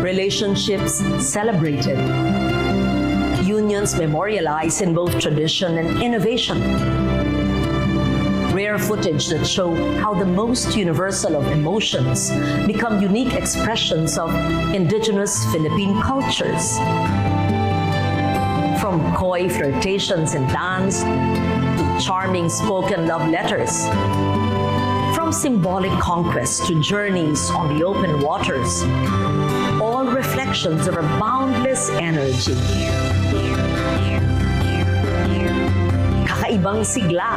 relationships celebrated, unions memorialized in both tradition and innovation. Rare footage that show how the most universal of emotions become unique expressions of indigenous Philippine cultures. From coy flirtations and dance to charming spoken love letters. From symbolic conquest to journeys on the open waters, all reflections of a boundless energy. Kakaibang sigla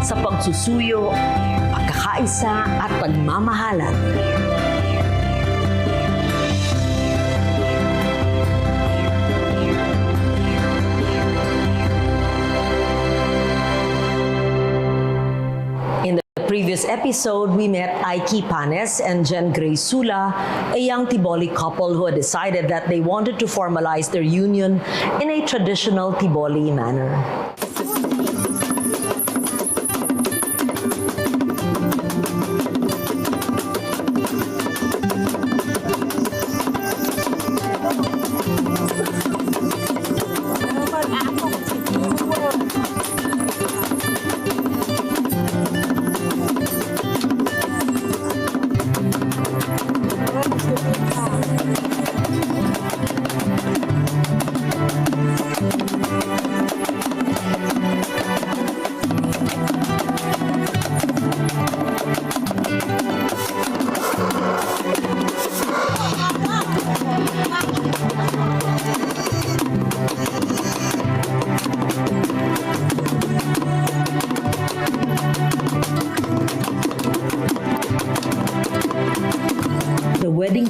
sa pagsusuyo, pagkakaisa at pagmamahalan. Previous episode, we met Aiki Panes and Jen Grace Sula, a young Tiboli couple who had decided that they wanted to formalize their union in a traditional Tiboli manner.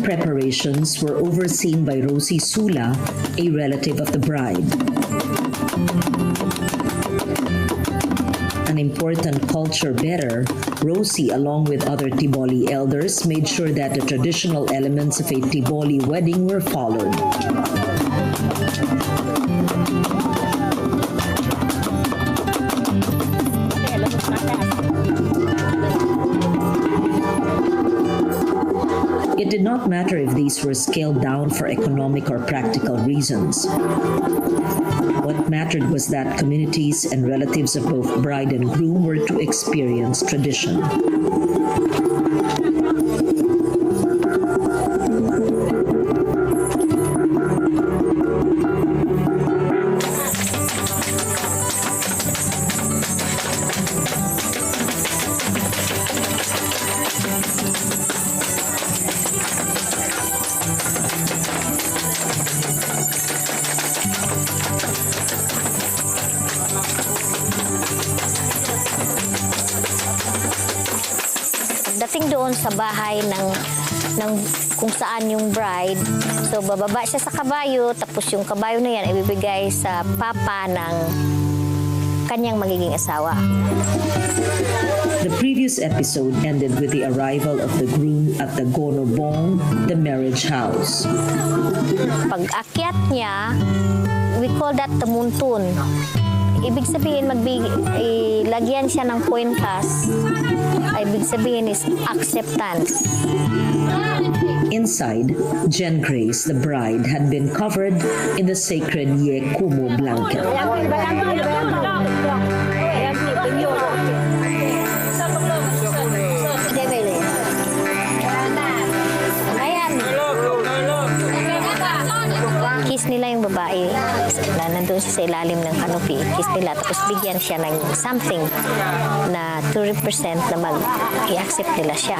Preparations were overseen by Rosie Sula, a relative of the bride. An important culture bearer, Rosie, along with other Tiboli elders, made sure that the traditional elements of a Tiboli wedding were followed. It did not matter if these were scaled down for economic or practical reasons. What mattered was that communities and relatives of both bride and groom were to experience tradition. Dating doon sa bahay ng kung saan yung bride, so bababa siya sa kabayo, tapos yung kabayo na yan ibibigay sa papa ng kanyang magiging asawa. The previous episode ended with the arrival of the groom at the Gonobong, the marriage house. Pag akyat niya, we call that the muntun. Ibig sabihin, lagyan siya ng kwentas. Ibig sabihin is acceptance. Inside, Jen Grace, the bride, had been covered in the sacred Yekumo blanket. Kiss nila yung babae na nandun siya sa ilalim ng canopy. Kiss nila, tapos bigyan siya ng something na to represent na mag-i-accept nila siya.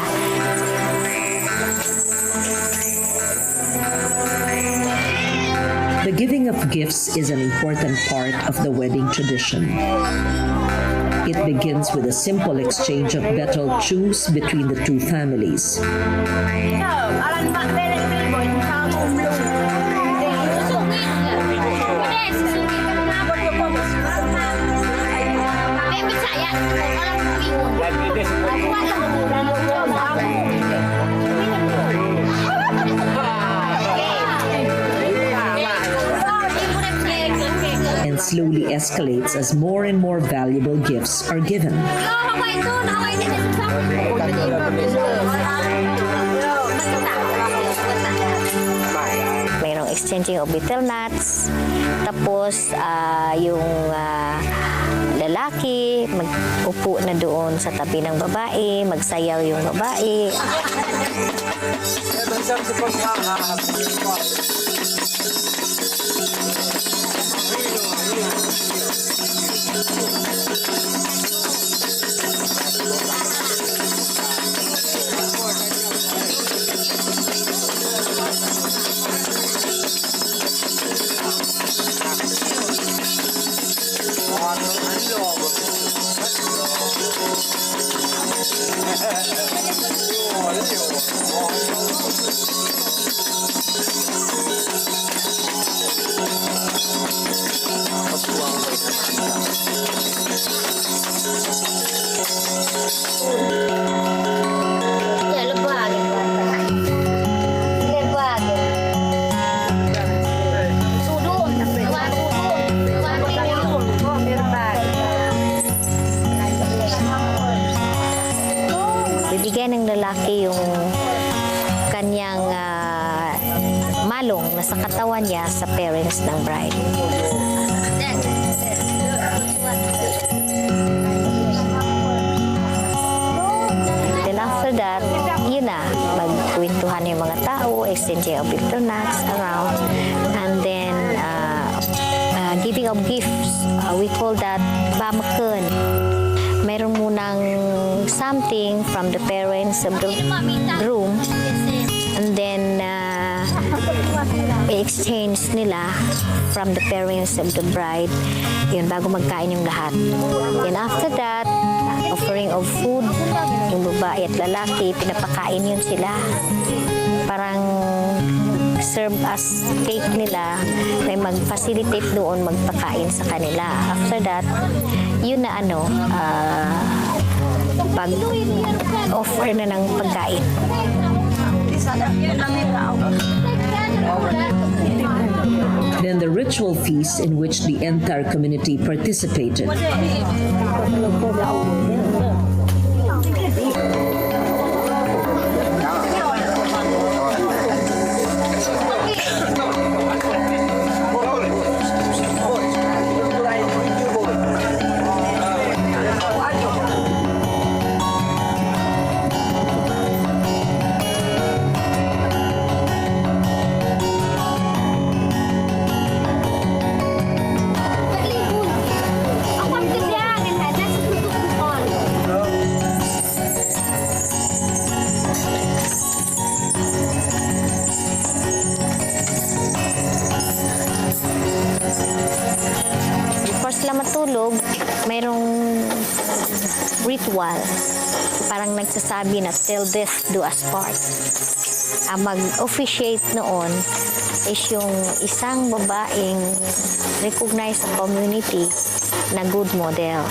The giving of gifts is an important part of the wedding tradition. It begins with a simple exchange of betel chews between the two families. And slowly escalates as more and more valuable gifts are given. exchanging of betel nuts. Tapos, yung lalaki, mag-upo na doon sa tabi ng babae, magsayaw yung babae. Bibigyan ng lalaki yung kanyang malong na sa katawan niya sa parents ng bride. Then after that, yun na, magkwentuhan yung mga tao, exchanging of betel nuts around, and then giving of gifts. We call that bamakun. Meron munang something from the parents of the groom, and then i-exchange nila from the parents of the bride, yun, bago magkain yung lahat. And after that, offering of food, yung babae at lalaki, pinapakain yun sila. Parang serve as cake nila, may mag-facilitate doon magpakain sa kanila. After that, yun na pag-offer na ng pagkain. Then the ritual feast in which the entire community participated. Matulog, mayroong ritual, parang nagsasabi na till death do us part. Ang mag-officiate noon is yung isang babaeng recognized sa community na good model.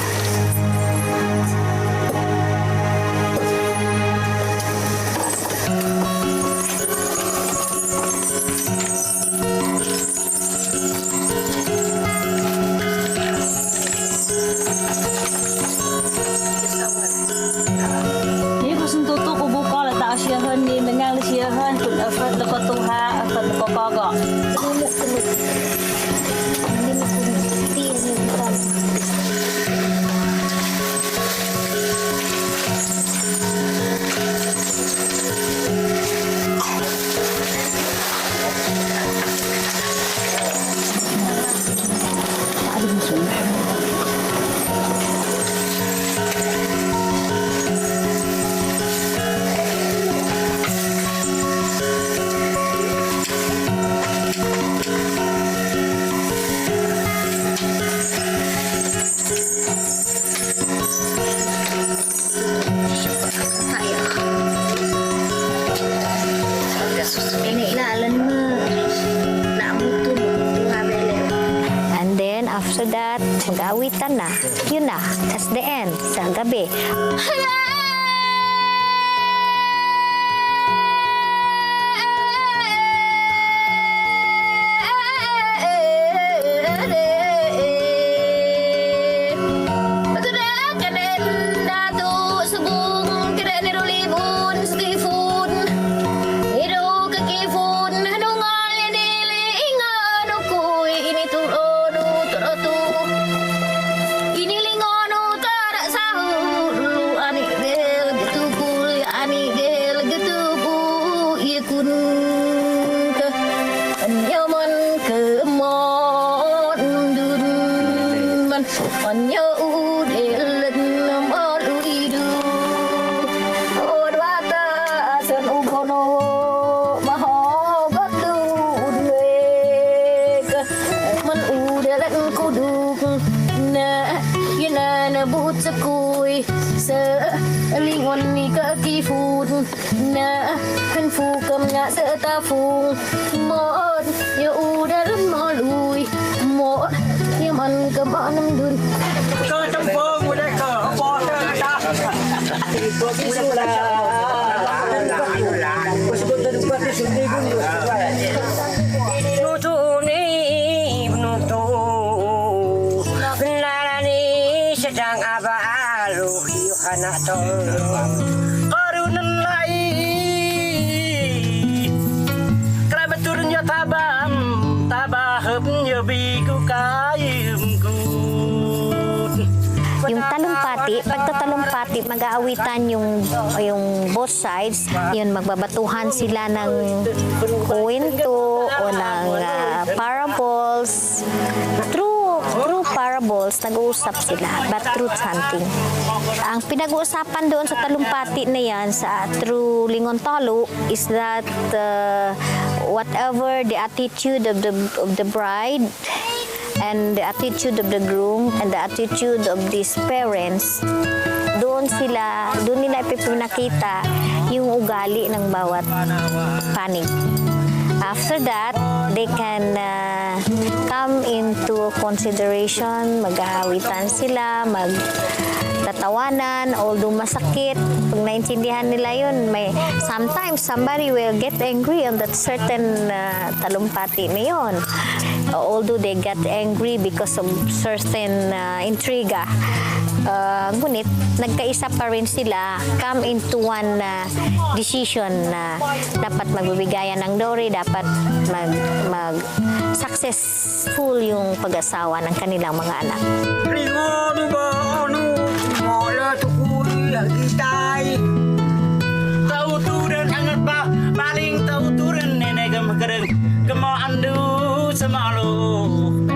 After that, mag-awitan na. Yun na, as the end, sa gabi. gel getubu ikun ke anyaman ke mon dun man anya udel malu idu odwata san ugono maho gatu udwek man udelan kuduk na na but sakui sa lingon ni kakifun na hanfukam na sa tafung mon ya udal malui mo ya man kamanam dun Kampung udah ke apa sedang apa alu Yohana tolong karunan lain kerabat turunnya tabam tabahnya biku kayumku. yung talumpati, pagtatalumpati, mag-aawitan yung both sides, yun magbabatuhan sila ng kwento o ng parables. True parables, nag-uusap sila, but truth hunting. Ang pinag-uusapan doon sa talumpati na yan, sa true lingon talo, is that whatever the attitude of the bride and the attitude of the groom and the attitude of these parents, doon nila ipinakita yung ugali ng bawat panig. After that, they can come into consideration, mag-aawitan sila, magtatawanan, although masakit. Pag naintindihan nila yun, sometimes somebody will get angry on that certain talumpati na yun. Although they get angry because of certain intriga. Ngunit, nagkaisa pa rin sila, come into one decision na dapat magbibigayan ng dowry, dapat mag-successful yung pag-asawa ng kanilang mga anak. Ringon ba ano mola tukuli agitay tauturan angat ba paling tauturan nenegam kereng kemaandu semalu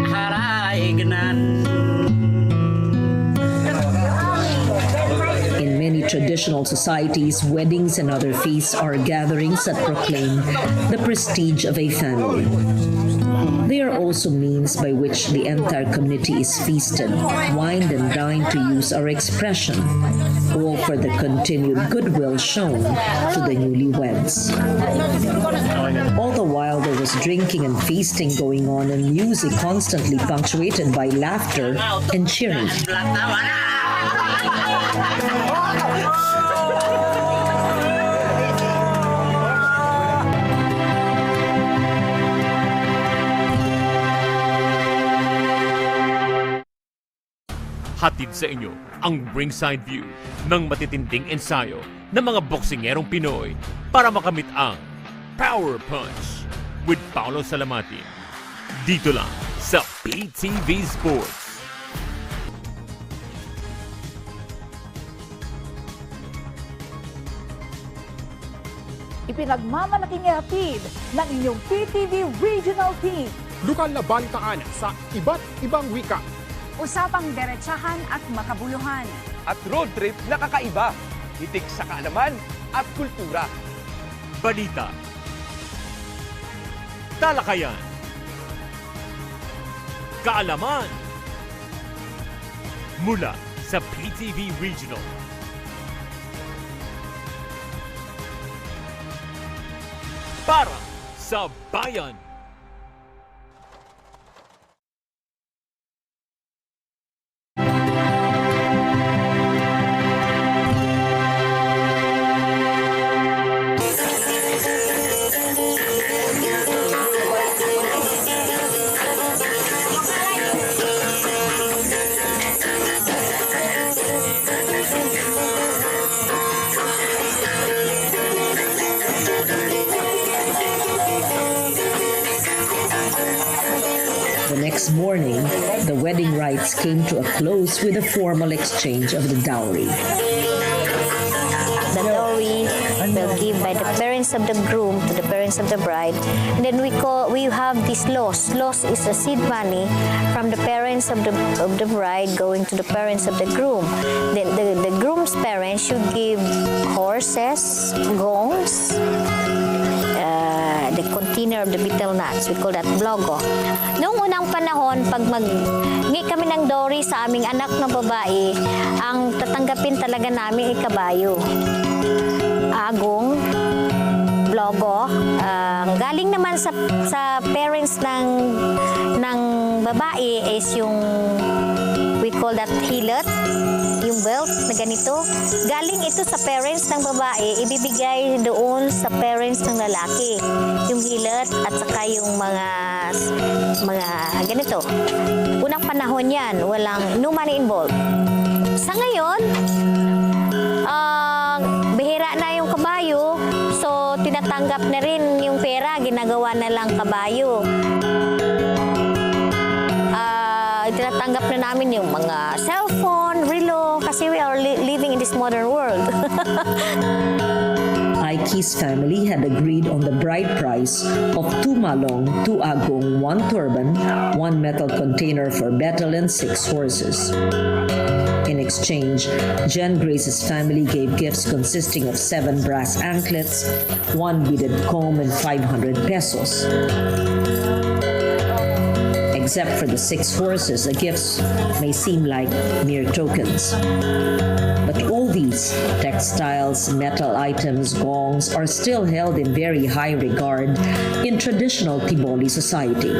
harai genan. In many traditional societies, weddings and other feasts are gatherings that proclaim the prestige of a family. They are also means by which the entire community is feasted, wined and dined, to use our expression, all for the continued goodwill shown to the newlyweds. All the while there was drinking and feasting going on, and music constantly punctuated by laughter and cheering. Hatid sa inyo ang ringside view ng matitinding ensayo ng mga boksingerong Pinoy para makamit ang Power Punch with Paolo Salamatin. Dito lang sa PTV Sports. Ipinagmamalaking hatid ng inyong PTV Regional Team. Lokal na balitaan sa iba't ibang wika. Usapang derechahan at makabuluhan. At road trip na kakaiba, hitik sa kaalaman at kultura. Balita, talakayan, kaalaman, mula sa PTV Regional. Para sa bayan. The next morning, the wedding rites came to a close with a formal exchange of the dowry. The dowry parents of the groom to the parents of the bride. And then we have this loss. Loss is a seed money from the parents of the bride going to the parents of the groom. Then the groom's parents should give horses, gongs, the container of the betel nuts. We call that blogo. Noong unang panahon, pag mag-ngi kami ng dowry sa aming anak na babae, ang tatanggapin talaga namin ay kabayo. Agong, blogo, galing naman sa parents ng babae is yung we call that hilot, yung belt na ganito. Galing ito sa parents ng babae, ibibigay doon sa parents ng lalaki. Yung hilot at saka yung mga ganito. Unang panahon yan, walang no money involved. Sa ngayon, bihira na yung kabayo, so tinatanggap na rin yung pera, ginagawa na lang kabayo. Tinatanggap na namin yung mga cellphone, relo, kasi we are living in this modern world. Aiki's family had agreed on the bride price of 2 malong, 2 agong, 1 turban, 1 metal container for betel and 6 horses. In exchange, Jen Grace's family gave gifts consisting of 7 brass anklets, 1 beaded comb, and 500 pesos. Except for the 6 horses, the gifts may seem like mere tokens. But all these textiles, metal items, gongs are still held in very high regard in traditional Tiboli society.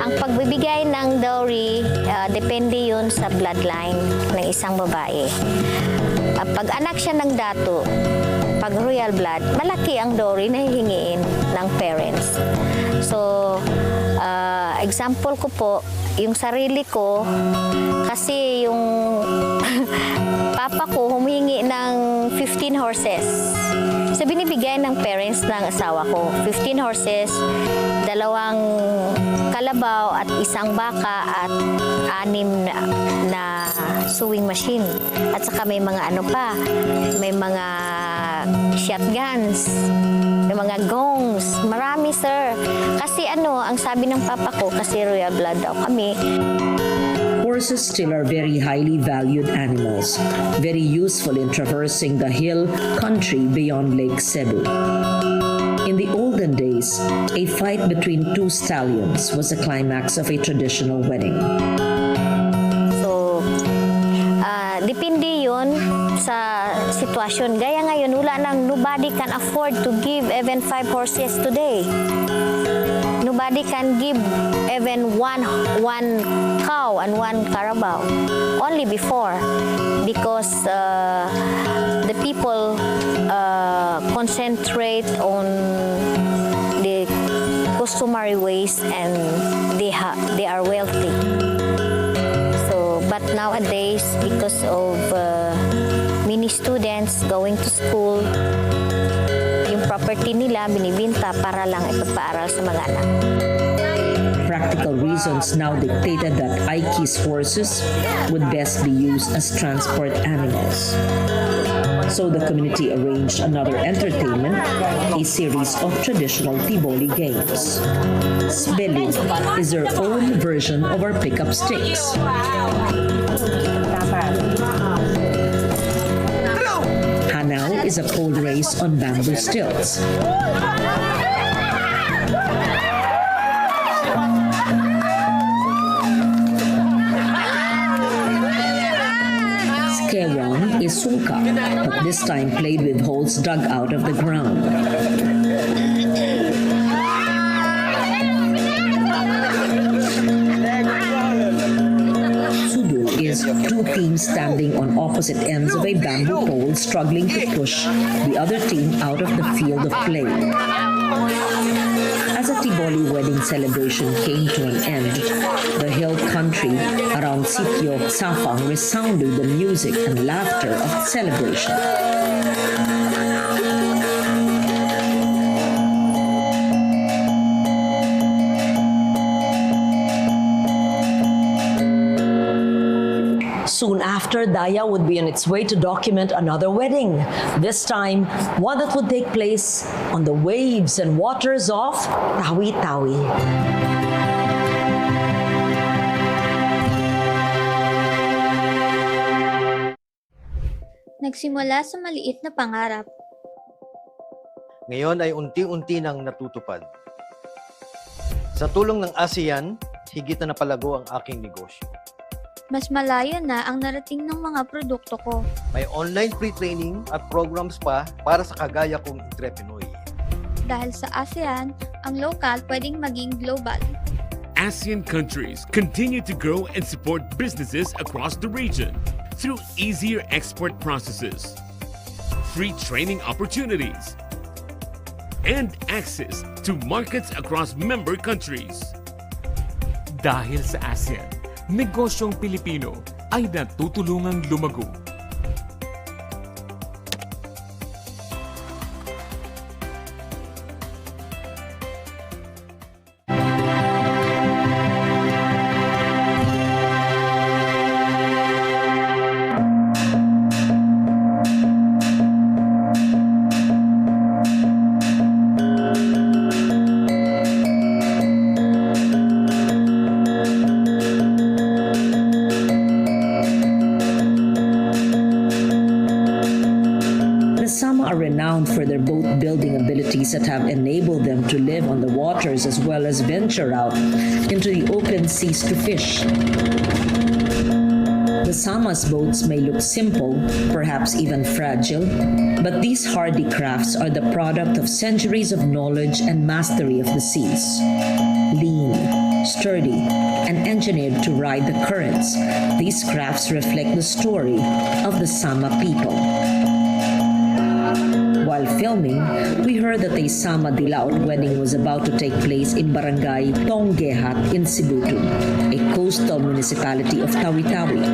Ang pagbibigay ng dowry, depende yun sa bloodline ng isang babae. Pag anak siya ng dato, pag royal blood, malaki ang dowry na hihingiin ng parents. So, example ko po, yung sarili ko, kasi yung papa ko humingi ng 15 horses. So, binibigay ng parents ng asawa ko, 15 horses, 2 kalabaw at 1 baka at 6 na sewing machine. At saka may mga ano pa, may mga shotguns, may mga gongs, marami sir. Kasi ang sabi ng papa ko, kasi royal blood daw kami. Horses still are very highly valued animals, very useful in traversing the hill country beyond Lake Cebu. In the olden days, a fight between 2 stallions was the climax of a traditional wedding. So, depende yun sa sitwasyon. Gaya ngayon, nobody can afford to give even 5 horses today. Nobody can give even one cow and 1 carabao. Only before, because the people concentrate on the customary ways and they are wealthy. So, but nowadays, because of many students going to school, yung property nila binibinta para lang ipagpaaral sa mga anak. Practical reasons now dictated that Aiki's horses would best be used as transport animals. So the community arranged another entertainment, a series of traditional Tiboli games. Spelling is their own version of our pickup sticks. Hanao is a pole race on bamboo stilts. Skewang is sungka, but this time played with holes dug out of the ground. Sudo is 2 teams standing on opposite ends of a bamboo pole struggling to push the other team out of the field of play. As a Tiboli wedding celebration came to an end, the hill country around Sitio Safang resounded the music and laughter of the celebration. Soon after, Dayaw would be on its way to document another wedding. This time, one that would take place on the waves and waters of Tawi-Tawi. Nagsimula sa maliit na pangarap. Ngayon ay unti-unti nang natutupad. Sa tulong ng ASEAN, higit na napalago ang aking negosyo. Mas malayo na ang narating ng mga produkto ko. May online pre-training at programs pa para sa kagaya kong entrepreneur. Dahil sa ASEAN, ang local pwedeng maging global. ASEAN countries continue to grow and support businesses across the region through easier export processes, free training opportunities, and access to markets across member countries. Dahil sa ASEAN, negosyong Pilipino ay natutulungang lumago. For their boat building abilities that have enabled them to live on the waters as well as venture out into the open seas to fish. The Sama's boats may look simple, perhaps even fragile, but these hardy crafts are the product of centuries of knowledge and mastery of the seas. Lean, sturdy, and engineered to ride the currents, these crafts reflect the story of the Sama people. While filming, we heard that a Sama Dilaut wedding was about to take place in Barangay Tonggehat in Sibutu, a coastal municipality of Tawi-Tawi.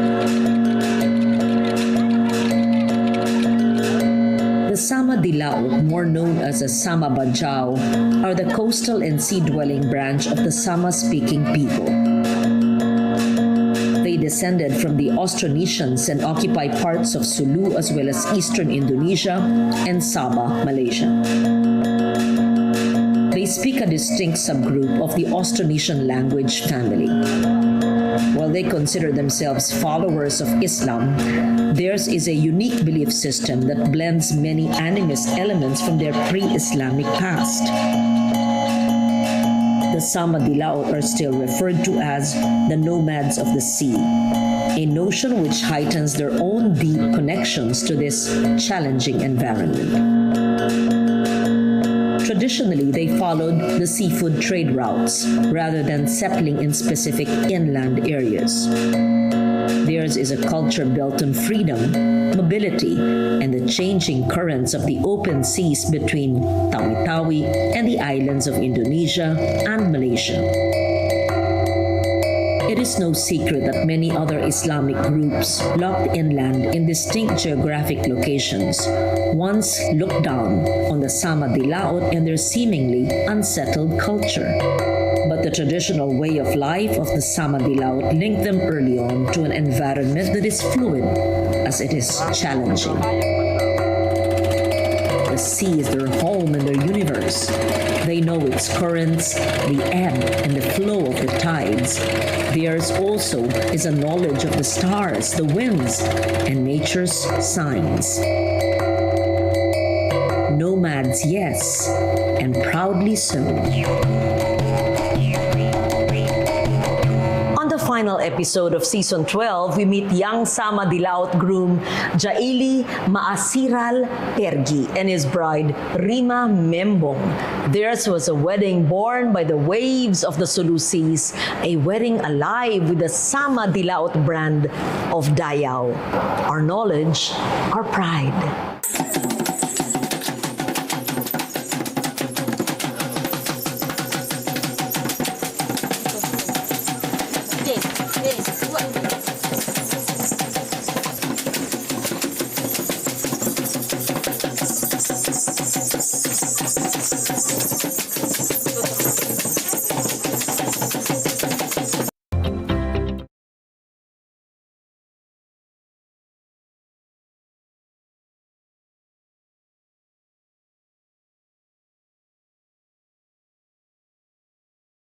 The Sama Dilaut, more known as the Sama Bajau, are the coastal and sea-dwelling branch of the Sama-speaking people. They descended from the Austronesians and occupy parts of Sulu as well as eastern Indonesia and Sabah, Malaysia. They speak a distinct subgroup of the Austronesian language family. While they consider themselves followers of Islam, theirs is a unique belief system that blends many animist elements from their pre-Islamic past. The Sama Dilaut are still referred to as the nomads of the sea, a notion which heightens their own deep connections to this challenging environment. Traditionally, they followed the seafood trade routes rather than settling in specific inland areas. Theirs is a culture built on freedom, mobility, and the changing currents of the open seas between Tawi-Tawi and the islands of Indonesia and Malaysia. It is no secret that many other Islamic groups locked inland in distinct geographic locations once looked down on the Sama Dilaut and their seemingly unsettled culture. But the traditional way of life of the Sama Dilaut linked them early on to an environment that is fluid as it is challenging. The sea is their home and their universe. They know its currents, the ebb and the flow of the tides. Theirs also is a knowledge of the stars, the winds, and nature's signs. Nomads, yes, and proudly so. Final episode of Season 12, we meet young Sama Dilaut groom Jaili Maasiral Tergi and his bride Rima Membong. Theirs was a wedding born by the waves of the Sulu Seas, a wedding alive with the Sama Dilaut brand of Dayaw. Our knowledge, our pride.